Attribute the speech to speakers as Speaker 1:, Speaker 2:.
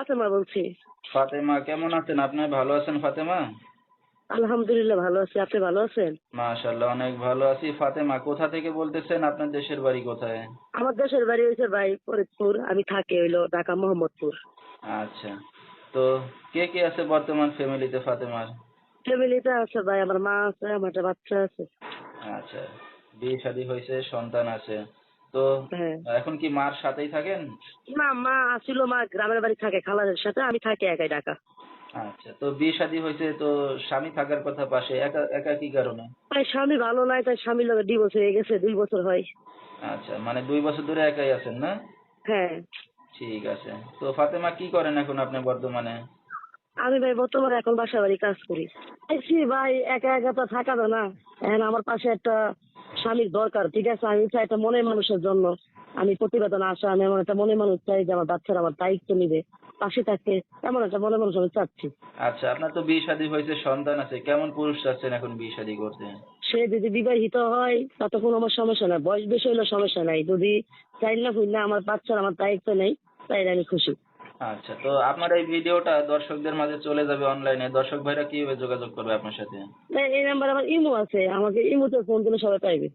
Speaker 1: ফাতেমা বলছি।
Speaker 2: ফাতেমা কেমন আছেন আপনি? ভালো আছেন ফাতেমা?
Speaker 1: আলহামদুলিল্লাহ ভালো আছি। আপনি ভালো আছেন?
Speaker 2: মাশাআল্লাহ অনেক ভালো আছি। ফাতেমা কোথা থেকে বলতেছেন? আপনার দেশের বাড়ি কোথায়?
Speaker 1: আমার দেশের বাড়ি হইছে ভাই ফরিদপুর। আমি থাকি হইলো ঢাকা মোহাম্মদপুর।
Speaker 2: আচ্ছা। তো কে কে আছে বর্তমান ফ্যামিলিতে ফাতেমার?
Speaker 1: ফ্যামিলিতে আছে ভাই, আমার মা আছে, আমার একটা বাচ্চা আছে।
Speaker 2: আচ্ছা। বিয়ে শাদী হয়েছে, সন্তান আছে। তো
Speaker 1: হ্যাঁ।
Speaker 2: এখন কি মার সাথেই থাকেন?
Speaker 1: না, মা আসিল, মা গ্রামের বাড়ি থাকে খালাদের সাথে, আমি থাকি একাই ঢাকা।
Speaker 2: আচ্ছা। তো বিয়ে শাদী হয়েছে তো স্বামী থাকার কথা পাশে, একা একা কি কারণে?
Speaker 1: ভাই স্বামী ভালো নাই, তাই স্বামীর লগে ডিভোর্স হয়ে গেছে, 2 বছর হয়।
Speaker 2: আচ্ছা, মানে 2 বছর ধরে একাই আছেন না?
Speaker 1: হ্যাঁ।
Speaker 2: ঠিক আছে। তো ফাতেমা কি করেন এখন আপনি বর্তমানে?
Speaker 1: আমি ভাই বর্তমানে এখন বাসা বাড়ি কাজ করি। আইসি ভাই, একা একা তো থাকা যায় না। এখন আমার পাশে একটা স্বামীর দরকার, ঠিক আছে? আমি চাই একটা মনের মানুষের জন্য। আমি প্রতিবেদন আসা, আমি এমন একটা মনের মানুষ চাই যে আমার বাচ্চারা আমার দায়িত্ব নিবে, পাশে থাকতে। এমন একটা মনের মানুষ আমি চাচ্ছি।
Speaker 2: আচ্ছা, আপনার তো বিয়ে শাদী হয়েছে, সন্তান আছে। কেমন পুরুষ চাচ্ছেন এখন বিয়ে শাদী করতে?
Speaker 1: সে যদি বিবাহিত হয় তাতে কোনো আমার সমস্যা নাই, বয়স বেশি হলে সমস্যা নাই। যদি চাই না ফুল না আমার বাচ্চার আমার দায়িত্ব নেই, তাই আমি খুশি।
Speaker 2: আচ্ছা, তো আপনার এই ভিডিওটা দর্শকদের মাঝে চলে যাবে অনলাইনে। দর্শক ভাইরা কিভাবে যোগাযোগ করবে আপনার সাথে?
Speaker 1: এই নাম্বার আমার ইমো আছে, আমাকে ইমোতে ফোন দিলে সবাই পাইবে।